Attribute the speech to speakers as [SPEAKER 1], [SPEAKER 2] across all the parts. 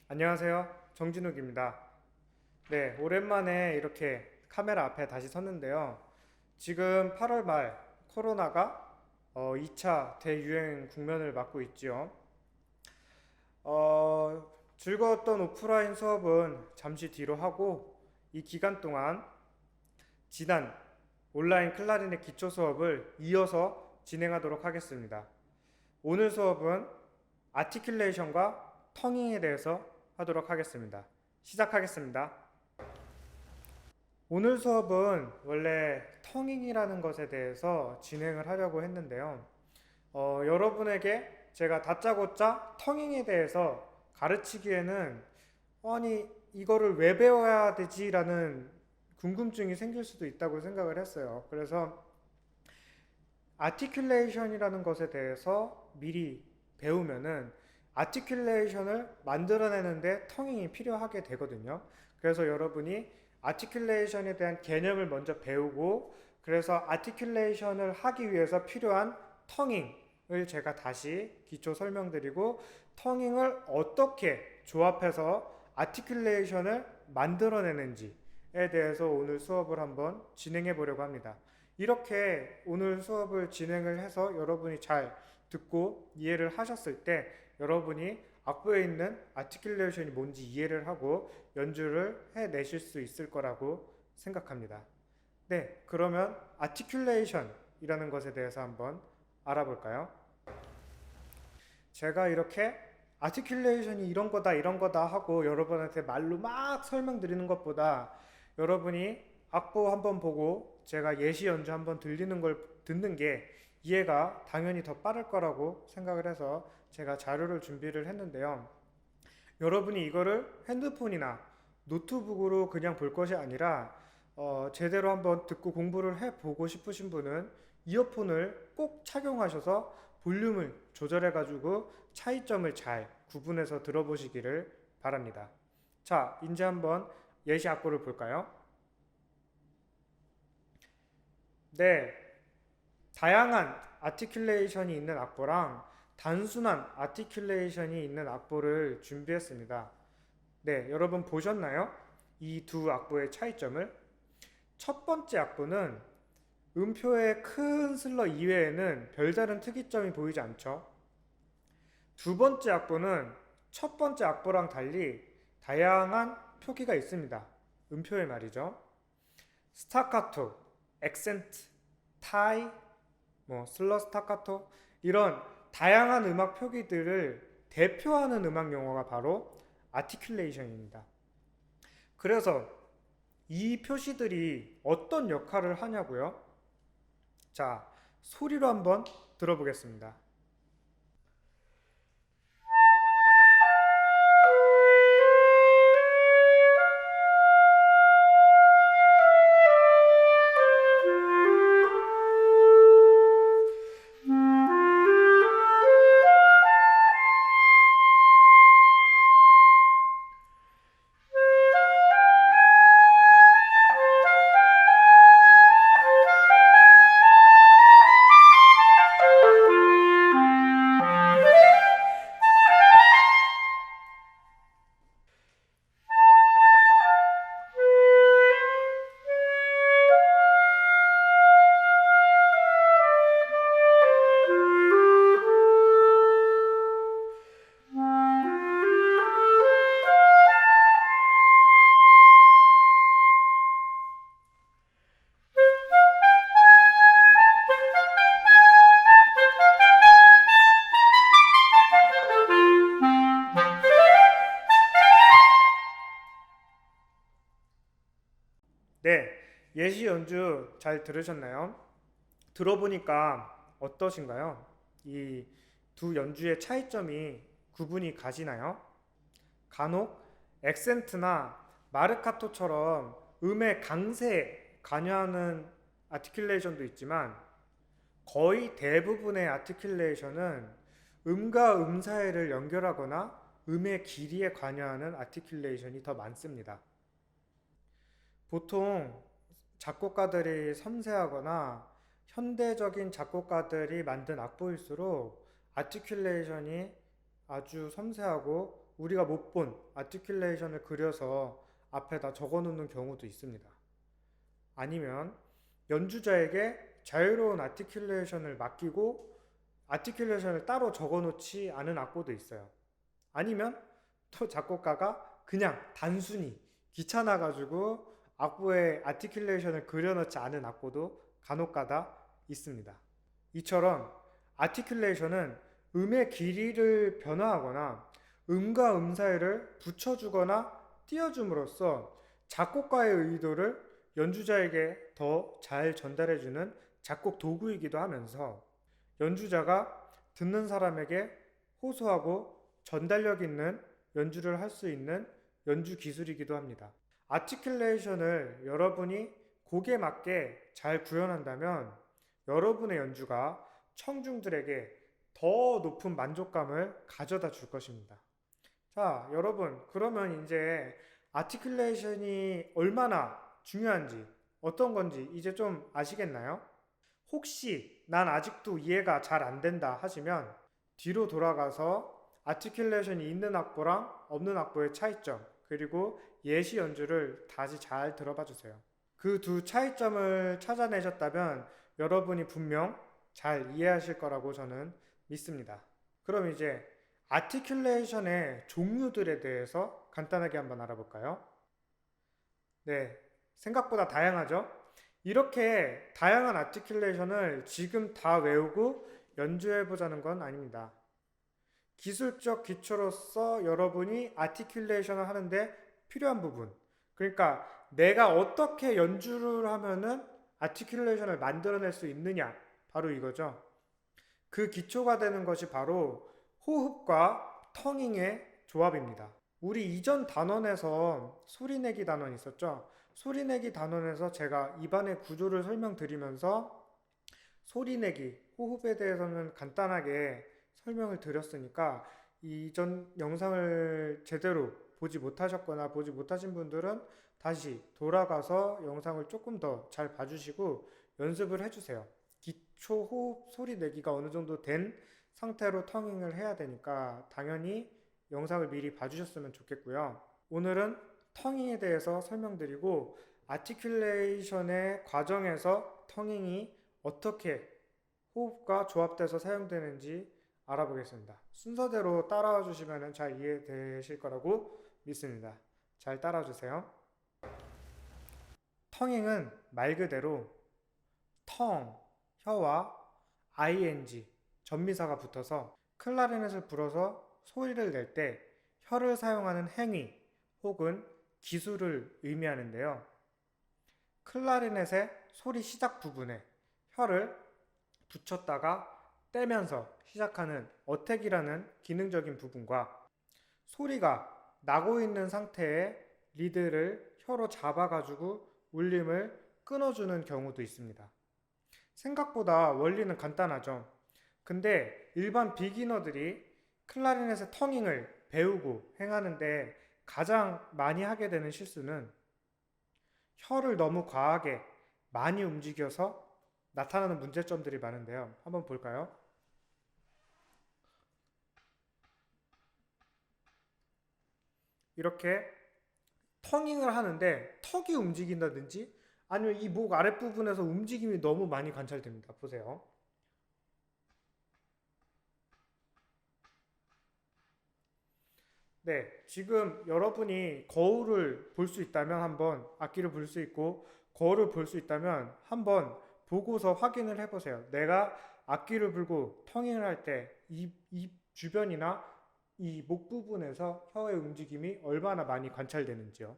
[SPEAKER 1] 안녕하세요. 정진욱입니다. 네, 오랜만에 이렇게 카메라 앞에 다시 섰는데요. 지금 8월 말 코로나가 2차 대유행 국면을 맞고 있지요. 즐거웠던 오프라인 수업은 잠시 뒤로 하고 이 기간 동안 지난 온라인 클라리넷 기초 수업을 이어서 진행하도록 하겠습니다. 오늘 수업은 아티큘레이션과 텅잉에 대해서 하도록 하겠습니다. 시작하겠습니다. 오늘 수업은 원래 텅잉이라는 것에 대해서 진행을 하려고 했는데요. 여러분에게 제가 다짜고짜 텅잉에 대해서 가르치기에는 아니 이거를 왜 배워야 되지라는 궁금증이 생길 수도 있다고 생각을 했어요. 그래서 아티큘레이션이라는 것에 대해서 미리 배우면은 아티큘레이션을 만들어내는데 텅잉이 필요하게 되거든요. 그래서 여러분이 아티큘레이션에 대한 개념을 먼저 배우고 그래서 아티큘레이션을 하기 위해서 필요한 텅잉을 제가 다시 기초 설명드리고 텅잉을 어떻게 조합해서 아티큘레이션을 만들어내는지에 대해서 오늘 수업을 한번 진행해 보려고 합니다. 이렇게 오늘 수업을 진행을 해서 여러분이 잘 듣고 이해를 하셨을 때 여러분이 악보에 있는 아티큘레이션이 뭔지 이해를 하고 연주를 해내실 수 있을 거라고 생각합니다. 네, 그러면 아티큘레이션이라는 것에 대해서 한번 알아볼까요? 제가 이렇게 아티큘레이션이 이런 거다 하고 여러분한테 말로 막 설명드리는 것보다 여러분이 악보 한번 보고 제가 예시 연주 한번 들리는 걸 듣는 게 이해가 당연히 더 빠를 거라고 생각을 해서 제가 자료를 준비를 했는데요. 여러분이 이거를 핸드폰이나 노트북으로 그냥 볼 것이 아니라 제대로 한번 듣고 공부를 해보고 싶으신 분은 이어폰을 꼭 착용하셔서 볼륨을 조절해가지고 차이점을 잘 구분해서 들어보시기를 바랍니다. 자, 이제 한번 예시 악보를 볼까요? 네, 다양한 아티큘레이션이 있는 악보랑 단순한 아티큘레이션이 있는 악보를 준비했습니다. 네, 여러분 보셨나요? 이 두 악보의 차이점을? 첫 번째 악보는 음표의 큰 슬러 이외에는 별다른 특이점이 보이지 않죠. 두 번째 악보는 첫 번째 악보랑 달리 다양한 표기가 있습니다. 음표에 말이죠. 스타카토, 액센트, 타이, 슬러 스타카토 이런 다양한 음악 표기들을 대표하는 음악 용어가 바로 아티큘레이션입니다. 그래서 이 표시들이 어떤 역할을 하냐고요? 자, 소리로 한번 들어보겠습니다. 네, 예시 연주 잘 들으셨나요? 들어보니까 어떠신가요? 이 두 연주의 차이점이 구분이 가시나요? 간혹 액센트나 마르카토처럼 음의 강세에 관여하는 아티큘레이션도 있지만 거의 대부분의 아티큘레이션은 음과 음 사이를 연결하거나 음의 길이에 관여하는 아티큘레이션이 더 많습니다. 보통 작곡가들이 섬세하거나 현대적인 작곡가들이 만든 악보일수록 아티큘레이션이 아주 섬세하고 우리가 못 본 아티큘레이션을 그려서 앞에다 적어 놓는 경우도 있습니다. 아니면 연주자에게 자유로운 아티큘레이션을 맡기고 아티큘레이션을 따로 적어 놓지 않은 악보도 있어요. 아니면 또 작곡가가 그냥 단순히 귀찮아가지고 악보에 아티큘레이션을 그려넣지 않은 악보도 간혹가다 있습니다. 이처럼 아티큘레이션은 음의 길이를 변화하거나 음과 음 사이를 붙여주거나 띄워줌으로써 작곡가의 의도를 연주자에게 더 잘 전달해주는 작곡 도구이기도 하면서 연주자가 듣는 사람에게 호소하고 전달력 있는 연주를 할 수 있는 연주 기술이기도 합니다. 아티큘레이션을 여러분이 곡에 맞게 잘 구현한다면 여러분의 연주가 청중들에게 더 높은 만족감을 가져다 줄 것입니다. 자, 여러분, 그러면 이제 아티큘레이션이 얼마나 중요한지, 어떤 건지 이제 좀 아시겠나요? 혹시 난 아직도 이해가 잘 안 된다 하시면 뒤로 돌아가서 아티큘레이션이 있는 악보랑 없는 악보의 차이점, 그리고 예시 연주를 다시 잘 들어봐 주세요. 그 두 차이점을 찾아내셨다면 여러분이 분명 잘 이해하실 거라고 저는 믿습니다. 그럼 이제 아티큘레이션의 종류들에 대해서 간단하게 한번 알아볼까요? 네, 생각보다 다양하죠? 이렇게 다양한 아티큘레이션을 지금 다 외우고 연주해보자는 건 아닙니다. 기술적 기초로서 여러분이 아티큘레이션을 하는데 필요한 부분. 그러니까 내가 어떻게 연주를 하면은 아티큘레이션을 만들어낼 수 있느냐. 바로 이거죠. 그 기초가 되는 것이 바로 호흡과 텅잉의 조합입니다. 우리 이전 단원에서 소리내기 단원 있었죠? 소리내기 단원에서 제가 입안의 구조를 설명드리면서 소리내기, 호흡에 대해서는 간단하게 설명을 드렸으니까 이전 영상을 제대로 보지 못하셨거나 보지 못하신 분들은 다시 돌아가서 영상을 조금 더 잘 봐주시고 연습을 해주세요. 기초 호흡 소리 내기가 어느 정도 된 상태로 텅잉을 해야 되니까 당연히 영상을 미리 봐주셨으면 좋겠고요. 오늘은 텅잉에 대해서 설명드리고 아티큘레이션의 과정에서 텅잉이 어떻게 호흡과 조합돼서 사용되는지 알아보겠습니다. 순서대로 따라와 주시면 잘 이해되실 거라고 믿습니다. 잘 따라와 주세요. 텅잉은 말 그대로 텅, 혀와 ing, 전미사가 붙어서 클라리넷을 불어서 소리를 낼 때 혀를 사용하는 행위 혹은 기술을 의미하는데요. 클라리넷의 소리 시작 부분에 혀를 붙였다가 떼면서 시작하는 어택이라는 기능적인 부분과 소리가 나고 있는 상태의 리드를 혀로 잡아가지고 울림을 끊어주는 경우도 있습니다. 생각보다 원리는 간단하죠. 근데 일반 비기너들이 클라리넷의 텅잉을 배우고 행하는데 가장 많이 하게 되는 실수는 혀를 너무 과하게 많이 움직여서 나타나는 문제점들이 많은데요. 한번 볼까요? 이렇게 텅잉을 하는데 턱이 움직인다든지 아니면 이 목 아랫부분에서 움직임이 너무 많이 관찰됩니다. 보세요. 네, 지금 여러분이 거울을 볼 수 있다면 한번 악기를 불 수 있고 거울을 볼 수 있다면 한번 보고서 확인을 해보세요. 내가 악기를 불고 텅잉을 할 때 입 주변이나 이 목 부분에서 혀의 움직임이 얼마나 많이 관찰되는지요.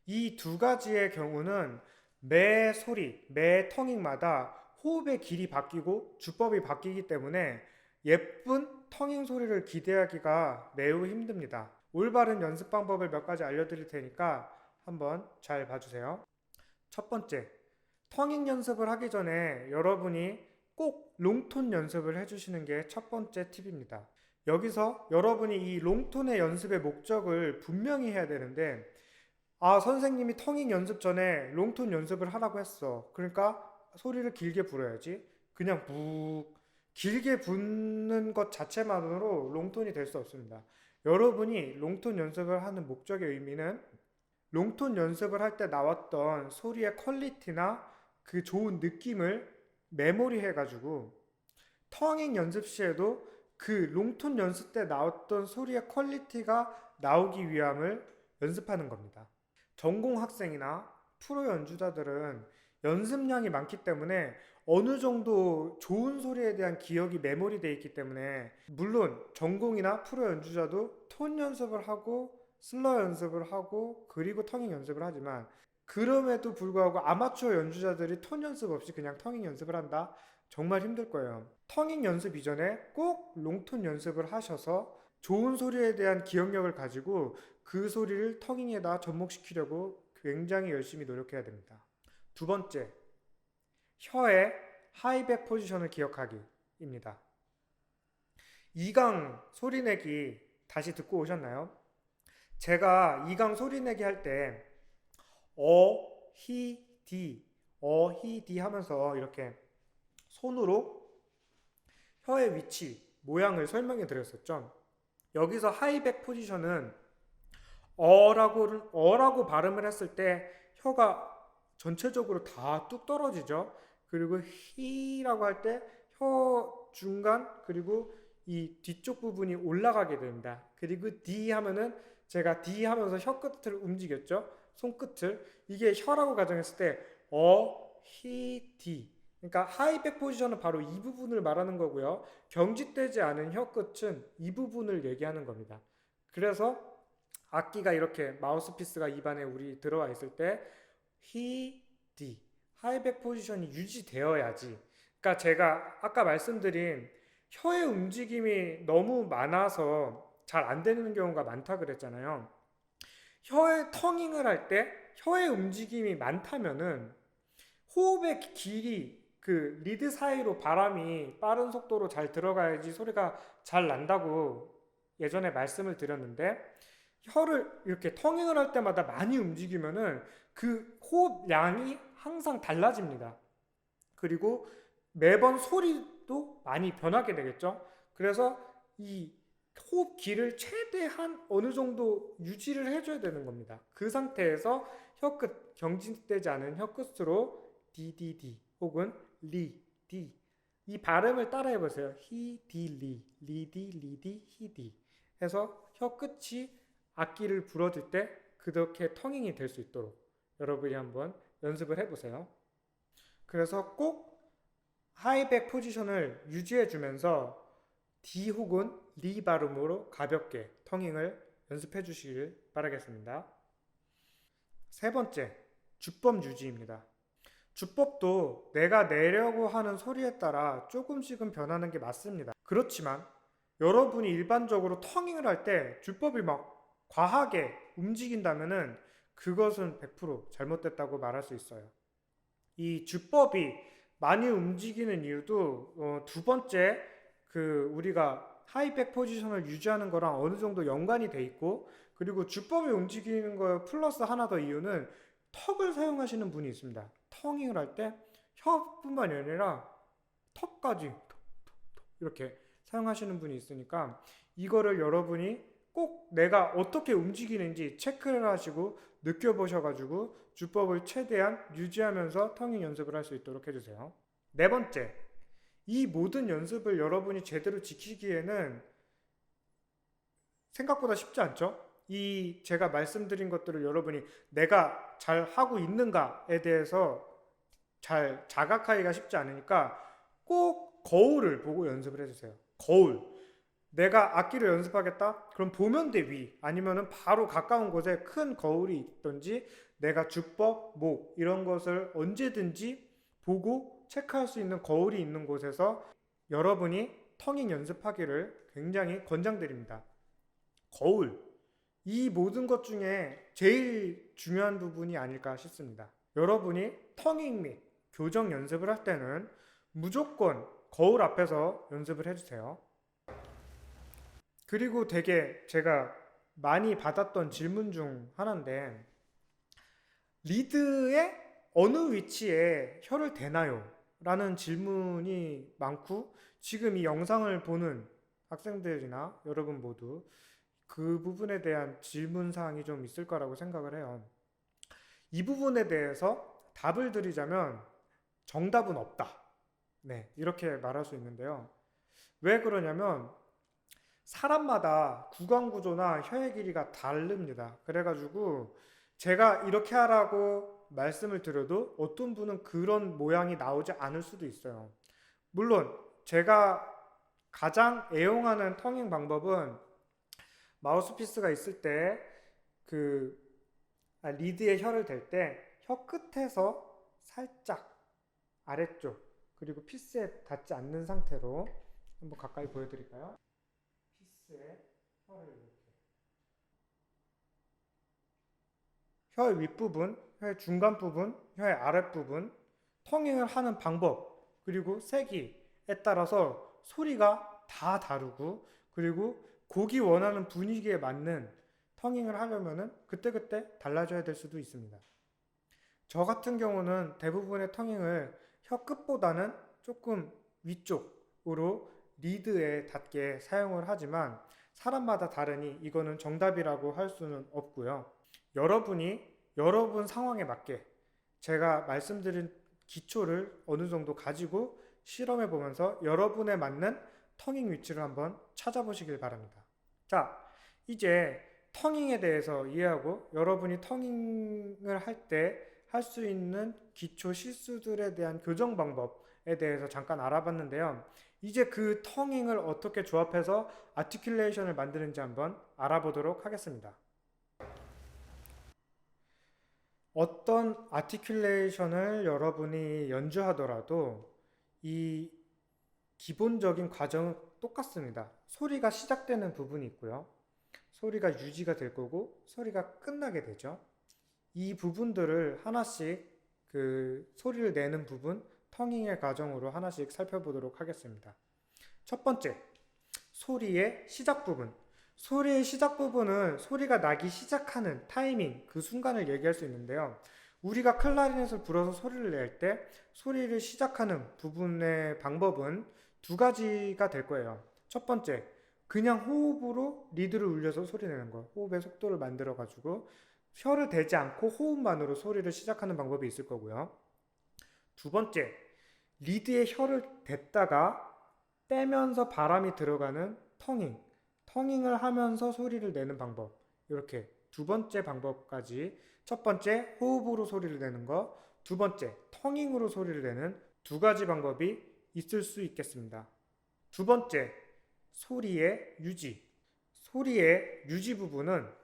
[SPEAKER 1] 이 두 가지의 경우는 매 소리, 매 텅잉마다 호흡의 길이 바뀌고 주법이 바뀌기 때문에 예쁜 텅잉 소리를 기대하기가 매우 힘듭니다. 올바른 연습 방법을 몇 가지 알려드릴 테니까 한번 잘 봐주세요. 첫 번째, 텅잉 연습을 하기 전에 여러분이 꼭 롱톤 연습을 해주시는 게 첫 번째 팁입니다. 여기서 여러분이 이 롱톤의 연습의 목적을 분명히 해야 되는데 선생님이 텅잉 연습 전에 롱톤 연습을 하라고 했어. 그러니까 소리를 길게 불어야지. 그냥 묵 길게 붙는 것 자체만으로 롱톤이 될 수 없습니다. 여러분이 롱톤 연습을 하는 목적의 의미는 롱톤 연습을 할 때 나왔던 소리의 퀄리티나 그 좋은 느낌을 메모리해가지고 텅잉 연습 시에도 그 롱톤 연습 때 나왔던 소리의 퀄리티가 나오기 위함을 연습하는 겁니다. 전공 학생이나 프로 연주자들은 연습량이 많기 때문에 어느 정도 좋은 소리에 대한 기억이 메모리되어 있기 때문에 물론 전공이나 프로 연주자도 톤 연습을 하고 슬러 연습을 하고 그리고 텅잉 연습을 하지만 그럼에도 불구하고 아마추어 연주자들이 톤 연습 없이 그냥 텅잉 연습을 한다? 정말 힘들 거예요. 텅잉 연습 이전에 꼭 롱톤 연습을 하셔서 좋은 소리에 대한 기억력을 가지고 그 소리를 텅잉에다 접목시키려고 굉장히 열심히 노력해야 됩니다. 두 번째, 혀의 하이백 포지션을 기억하기입니다. 2강 소리내기 다시 듣고 오셨나요? 제가 2강 소리내기 할 때 히, 디 하면서 이렇게 손으로 혀의 위치, 모양을 설명해 드렸었죠. 여기서 하이백 포지션은 어라고 발음을 했을 때 혀가 전체적으로 다 뚝 떨어지죠. 그리고 히라고 할 때 혀 중간 그리고 이 뒤쪽 부분이 올라가게 됩니다. 그리고 디 하면은 제가 디 하면서 혀 끝을 움직였죠. 손끝을. 이게 혀라고 가정했을 때 히, 디. 그러니까 하이백 포지션은 바로 이 부분을 말하는 거고요. 경직되지 않은 혀 끝은 이 부분을 얘기하는 겁니다. 그래서 악기가 이렇게 마우스피스가 입안에 우리 들어와 있을 때 히, 디 하이백 포지션이 유지되어야지. 그러니까 제가 아까 말씀드린 혀의 움직임이 너무 많아서 잘 안 되는 경우가 많다 그랬잖아요. 혀의 텅잉을 할 때 혀의 움직임이 많다면은 호흡의 길이 그 리드 사이로 바람이 빠른 속도로 잘 들어가야지 소리가 잘 난다고 예전에 말씀을 드렸는데 혀를 이렇게 텅잉을 할 때마다 많이 움직이면은 그 호흡량이 항상 달라집니다. 그리고 매번 소리도 많이 변하게 되겠죠. 그래서 이 호흡 길을 최대한 어느 정도 유지를 해줘야 되는 겁니다. 그 상태에서 혀끝, 경직되지 않은 혀끝으로 디디디 혹은 리, 디 이 발음을 따라해 보세요. 히, 디, 리, 리디, 리디, 히디 해서 혀끝이 악기를 불어줄 때 그렇게 텅잉이 될 수 있도록 여러분이 한번 연습을 해보세요. 그래서 꼭 하이백 포지션을 유지해 주면서 D 혹은 리 발음으로 가볍게 텅잉을 연습해 주시길 바라겠습니다. 세 번째, 주법 유지입니다. 주법도 내가 내려고 하는 소리에 따라 조금씩은 변하는 게 맞습니다. 그렇지만 여러분이 일반적으로 텅잉을 할 때 주법이 막 과하게 움직인다면은 그것은 100% 잘못됐다고 말할 수 있어요. 이 주법이 많이 움직이는 이유도 두 번째 우리가 하이백 포지션을 유지하는 거랑 어느 정도 연관이 돼 있고 그리고 주법이 움직이는 거 플러스 하나 더 이유는 턱을 사용하시는 분이 있습니다. 텅잉을 할 때 혀뿐만이 아니라 턱까지 이렇게 사용하시는 분이 있으니까 이거를 여러분이 꼭 내가 어떻게 움직이는지 체크를 하시고 느껴보셔가지고 주법을 최대한 유지하면서 텅잉 연습을 할 수 있도록 해주세요. 네 번째, 이 모든 연습을 여러분이 제대로 지키기에는 생각보다 쉽지 않죠? 이 제가 말씀드린 것들을 여러분이 내가 잘 하고 있는가에 대해서 잘 자각하기가 쉽지 않으니까 꼭 거울을 보고 연습을 해주세요. 거울. 내가 악기를 연습하겠다? 그럼 보면대 위 아니면은 바로 가까운 곳에 큰 거울이 있던지 내가 주법, 목 이런 것을 언제든지 보고 체크할 수 있는 거울이 있는 곳에서 여러분이 텅잉 연습하기를 굉장히 권장드립니다. 거울. 이 모든 것 중에 제일 중요한 부분이 아닐까 싶습니다. 여러분이 텅잉 및 교정 연습을 할 때는 무조건 거울 앞에서 연습을 해주세요. 그리고 되게 제가 많이 받았던 질문 중 하나인데 리드의 어느 위치에 혀를 대나요? 라는 질문이 많고, 지금 이 영상을 보는 학생들이나 여러분 모두 그 부분에 대한 질문 사항이 좀 있을 거라고 생각을 해요. 이 부분에 대해서 답을 드리자면 정답은 없다. 네, 이렇게 말할 수 있는데요. 왜 그러냐면 사람마다 구강 구조나 혀의 길이가 다릅니다. 그래가지고 제가 이렇게 하라고 말씀을 드려도 어떤 분은 그런 모양이 나오지 않을 수도 있어요. 물론 제가 가장 애용하는 텅잉 방법은 마우스피스가 있을 때 그 리드에 혀를 댈 때 혀 끝에서 살짝 아래쪽 그리고 피스에 닿지 않는 상태로 한번 가까이 보여드릴까요? 피스에 혀를 이렇게 혀의 윗부분, 혀의 중간 부분, 혀의 아랫부분 텅잉을 하는 방법 그리고 세기에 따라서 소리가 다 다르고 그리고 곡이 원하는 분위기에 맞는 텅잉을 하려면은 그때그때 달라져야 될 수도 있습니다. 저 같은 경우는 대부분의 텅잉을 혀 끝보다는 조금 위쪽으로 리드에 닿게 사용을 하지만 사람마다 다르니 이거는 정답이라고 할 수는 없고요. 여러분이 여러분 상황에 맞게 제가 말씀드린 기초를 어느 정도 가지고 실험해 보면서 여러분에 맞는 텅잉 위치를 한번 찾아보시길 바랍니다. 자, 이제 텅잉에 대해서 이해하고 여러분이 텅잉을 할 때 할 수 있는 기초 실수들에 대한 교정 방법에 대해서 잠깐 알아봤는데요. 이제 그 텅잉을 어떻게 조합해서 아티큘레이션을 만드는지 한번 알아보도록 하겠습니다. 어떤 아티큘레이션을 여러분이 연주하더라도 이 기본적인 과정은 똑같습니다. 소리가 시작되는 부분이 있고요. 소리가 유지가 될 거고 소리가 끝나게 되죠. 이 부분들을 하나씩 그 소리를 내는 부분, 텅잉의 과정으로 하나씩 살펴보도록 하겠습니다. 첫 번째, 소리의 시작 부분. 소리의 시작 부분은 소리가 나기 시작하는 타이밍, 그 순간을 얘기할 수 있는데요. 우리가 클라리넷을 불어서 소리를 낼 때 소리를 시작하는 부분의 방법은 두 가지가 될 거예요. 첫 번째, 그냥 호흡으로 리드를 울려서 소리 내는 거. 호흡의 속도를 만들어 가지고 혀를 대지 않고 호흡만으로 소리를 시작하는 방법이 있을 거고요. 두 번째, 리드에 혀를 댔다가 빼면서 바람이 들어가는 텅잉. 텅잉을 하면서 소리를 내는 방법. 이렇게 두 번째 방법까지 첫 번째 호흡으로 소리를 내는 거, 두 번째 텅잉으로 소리를 내는 두 가지 방법이 있을 수 있겠습니다. 두 번째, 소리의 유지. 소리의 유지 부분은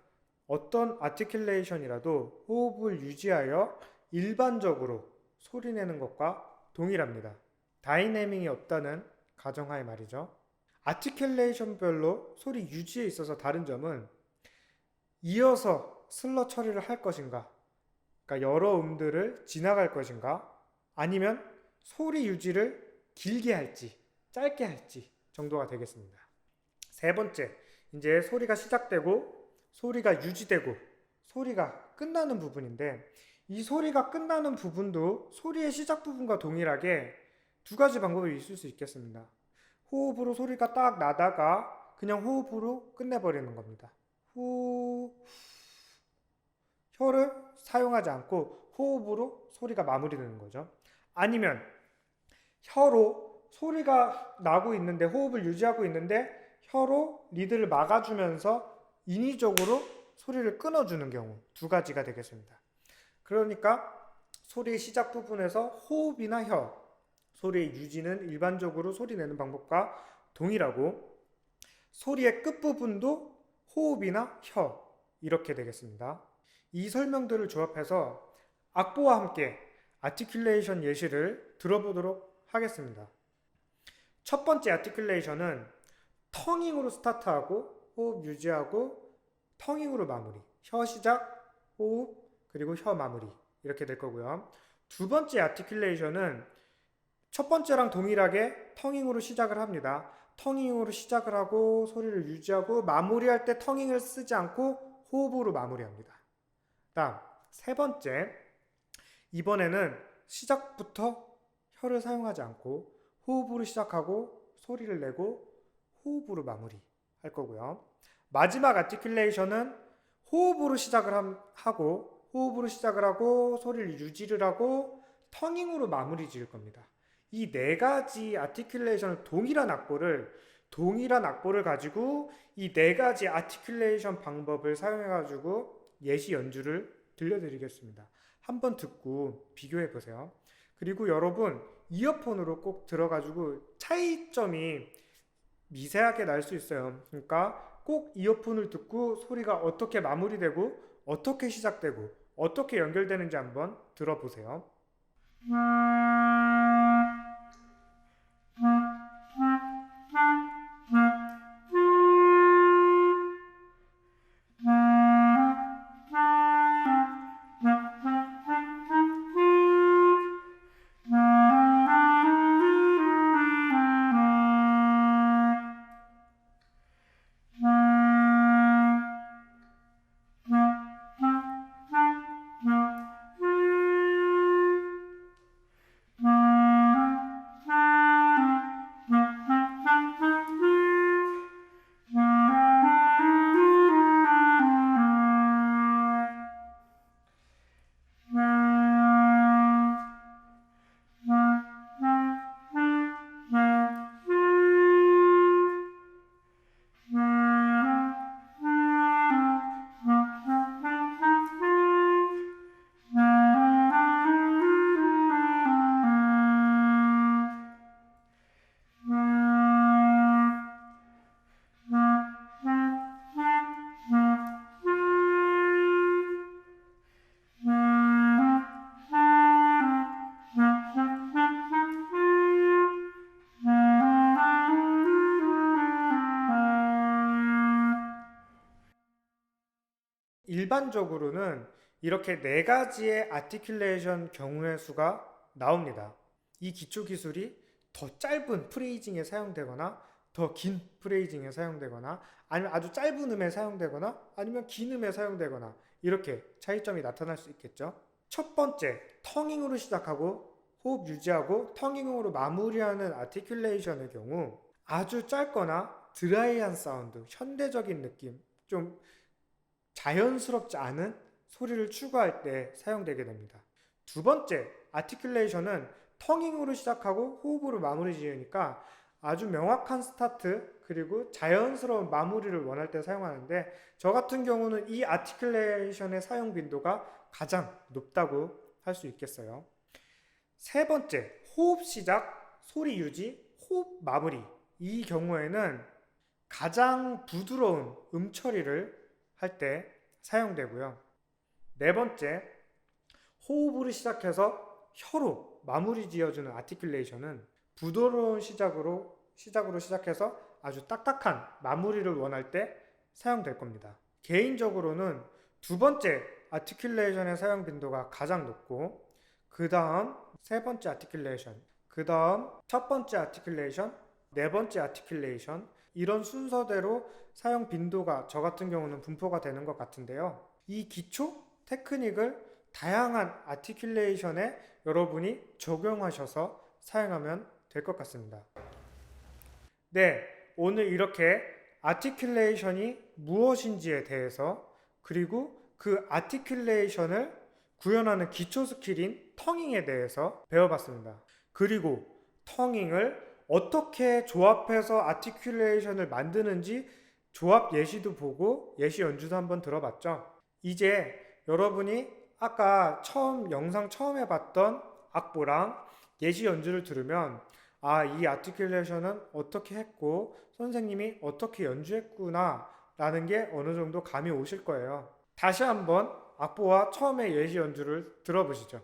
[SPEAKER 1] 어떤 아티큘레이션이라도 호흡을 유지하여 일반적으로 소리 내는 것과 동일합니다. 다이내믹이 없다는 가정하에 말이죠. 아티큘레이션별로 소리 유지에 있어서 다른 점은 이어서 슬러 처리를 할 것인가, 그러니까 여러 음들을 지나갈 것인가, 아니면 소리 유지를 길게 할지, 짧게 할지 정도가 되겠습니다. 세 번째, 이제 소리가 시작되고 소리가 유지되고 소리가 끝나는 부분인데 이 소리가 끝나는 부분도 소리의 시작 부분과 동일하게 두 가지 방법이 있을 수 있겠습니다. 호흡으로 소리가 딱 나다가 그냥 호흡으로 끝내버리는 겁니다. 혀를 사용하지 않고 호흡으로 소리가 마무리되는 거죠. 아니면 혀로 소리가 나고 있는데 호흡을 유지하고 있는데 혀로 리드를 막아주면서 인위적으로 소리를 끊어주는 경우 두 가지가 되겠습니다. 그러니까 소리의 시작 부분에서 호흡이나 혀, 소리의 유지는 일반적으로 소리 내는 방법과 동일하고 소리의 끝부분도 호흡이나 혀 이렇게 되겠습니다. 이 설명들을 조합해서 악보와 함께 아티큘레이션 예시를 들어보도록 하겠습니다. 첫 번째 아티큘레이션은 텅잉으로 스타트하고 호흡 유지하고 텅잉으로 마무리. 혀 시작, 호흡, 그리고 혀 마무리. 이렇게 될 거고요. 두 번째 아티큘레이션은 첫 번째랑 동일하게 텅잉으로 시작을 합니다. 텅잉으로 시작을 하고 소리를 유지하고 마무리할 때 텅잉을 쓰지 않고 호흡으로 마무리합니다. 다음 세 번째, 이번에는 시작부터 혀를 사용하지 않고 호흡으로 시작하고 소리를 내고 호흡으로 마무리 할 거고요. 마지막 아티큘레이션은 호흡으로 시작을 하고 소리를 유지를 하고 텅잉으로 마무리 지을 겁니다. 이 네 가지 아티큘레이션을 동일한 악보를 가지고 이 네 가지 아티큘레이션 방법을 사용해 가지고 예시 연주를 들려드리겠습니다. 한번 듣고 비교해 보세요. 그리고 여러분 이어폰으로 꼭 들어가지고 차이점이 미세하게 날 수 있어요. 그러니까 꼭 이어폰을 듣고 소리가 어떻게 마무리되고 어떻게 시작되고 어떻게 연결되는지 한번 들어보세요. 일반적으로는 이렇게 네 가지의 아티큘레이션 경우의 수가 나옵니다. 이 기초 기술이 더 짧은 프레이징에 사용되거나 더 긴 프레이징에 사용되거나 아니면 아주 짧은 음에 사용되거나 아니면 긴 음에 사용되거나 이렇게 차이점이 나타날 수 있겠죠. 첫 번째, 텅잉으로 시작하고 호흡 유지하고 텅잉으로 마무리하는 아티큘레이션의 경우 아주 짧거나 드라이한 사운드, 현대적인 느낌, 좀 자연스럽지 않은 소리를 추구할 때 사용되게 됩니다. 두 번째, 아티큘레이션은 텅잉으로 시작하고 호흡으로 마무리 지으니까 아주 명확한 스타트 그리고 자연스러운 마무리를 원할 때 사용하는데 저 같은 경우는 이 아티큘레이션의 사용 빈도가 가장 높다고 할 수 있겠어요. 세 번째, 호흡 시작, 소리 유지, 호흡 마무리. 이 경우에는 가장 부드러운 음 처리를 할 때 사용되고요. 네 번째, 호흡으로 시작해서 혀로 마무리 지어주는 아티큘레이션은 부드러운 시작으로 시작해서 아주 딱딱한 마무리를 원할 때 사용될 겁니다. 개인적으로는 두 번째 아티큘레이션의 사용 빈도가 가장 높고 그 다음 세 번째 아티큘레이션, 그 다음 첫 번째 아티큘레이션, 네 번째 아티큘레이션 이런 순서대로 사용 빈도가 저 같은 경우는 분포가 되는 것 같은데요. 이 기초 테크닉을 다양한 아티큘레이션에 여러분이 적용하셔서 사용하면 될 것 같습니다. 네, 오늘 이렇게 아티큘레이션이 무엇인지에 대해서 그리고 그 아티큘레이션을 구현하는 기초 스킬인 텅잉에 대해서 배워봤습니다. 그리고 텅잉을 어떻게 조합해서 아티큘레이션을 만드는지 조합 예시도 보고 예시 연주도 한번 들어봤죠. 이제 여러분이 아까 영상 처음에 봤던 악보랑 예시 연주를 들으면 이 아티큘레이션은 어떻게 했고 선생님이 어떻게 연주했구나 라는 게 어느 정도 감이 오실 거예요. 다시 한번 악보와 처음의 예시 연주를 들어보시죠.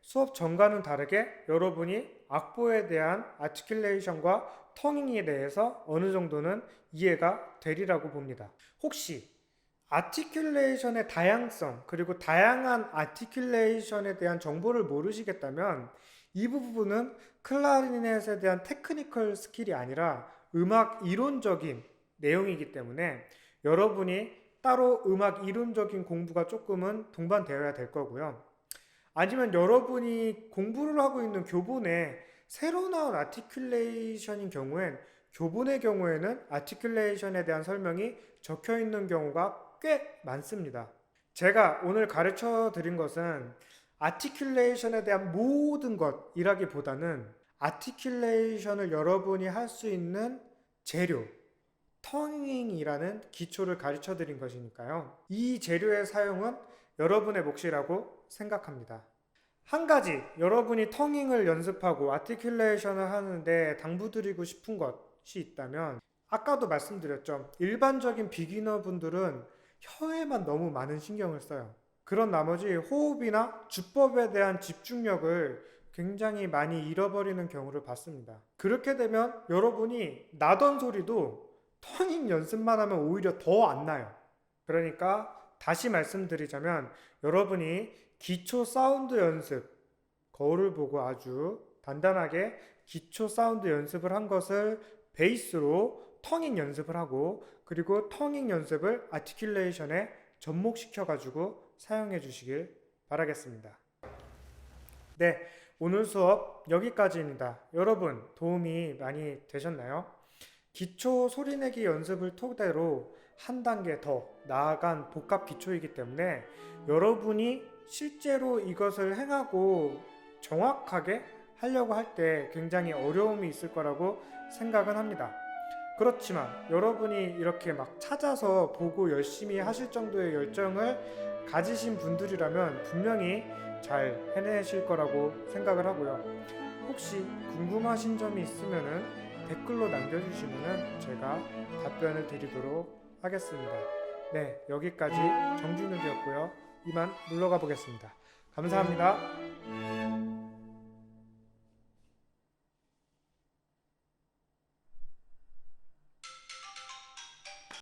[SPEAKER 1] 수업 전과는 다르게 여러분이 악보에 대한 아티큘레이션과 텅잉에 대해서 어느 정도는 이해가 되리라고 봅니다. 혹시 아티큘레이션의 다양성 그리고 다양한 아티큘레이션에 대한 정보를 모르시겠다면 이 부분은 클라리넷에 대한 테크니컬 스킬이 아니라 음악 이론적인 내용이기 때문에 여러분이 따로 음악 이론적인 공부가 조금은 동반되어야 될 거고요. 아니면 여러분이 공부를 하고 있는 교본에 새로 나온 아티큘레이션인 경우엔 교본의 경우에는 아티큘레이션에 대한 설명이 적혀 있는 경우가 꽤 많습니다. 제가 오늘 가르쳐 드린 것은 아티큘레이션에 대한 모든 것이라기보다는 아티큘레이션을 여러분이 할 수 있는 재료, 텅잉이라는 기초를 가르쳐 드린 것이니까요. 이 재료의 사용은 여러분의 몫이라고 생각합니다. 한 가지 여러분이 텅잉을 연습하고 아티큘레이션을 하는데 당부드리고 싶은 것이 있다면 아까도 말씀드렸죠. 일반적인 비기너 분들은 혀에만 너무 많은 신경을 써요. 그런 나머지 호흡이나 주법에 대한 집중력을 굉장히 많이 잃어버리는 경우를 봤습니다. 그렇게 되면 여러분이 나던 소리도 텅잉 연습만 하면 오히려 더 안 나요. 그러니까 다시 말씀드리자면 여러분이 기초 사운드 연습, 거울을 보고 아주 단단하게 기초 사운드 연습을 한 것을 베이스로 텅잉 연습을 하고 그리고 텅잉 연습을 아티큘레이션에 접목시켜 가지고 사용해 주시길 바라겠습니다. 네, 오늘 수업 여기까지입니다. 여러분 도움이 많이 되셨나요? 기초 소리내기 연습을 토대로 한 단계 더 나아간 복합 기초이기 때문에 여러분이 실제로 이것을 행하고 정확하게 하려고 할 때 굉장히 어려움이 있을 거라고 생각은 합니다. 그렇지만 여러분이 이렇게 막 찾아서 보고 열심히 하실 정도의 열정을 가지신 분들이라면 분명히 잘 해내실 거라고 생각을 하고요. 혹시 궁금하신 점이 있으면은 댓글로 남겨주시면은 제가 답변을 드리도록 하겠습니다. 네, 여기까지 정준욱이었고요. 이만 물러가 보겠습니다. 감사합니다.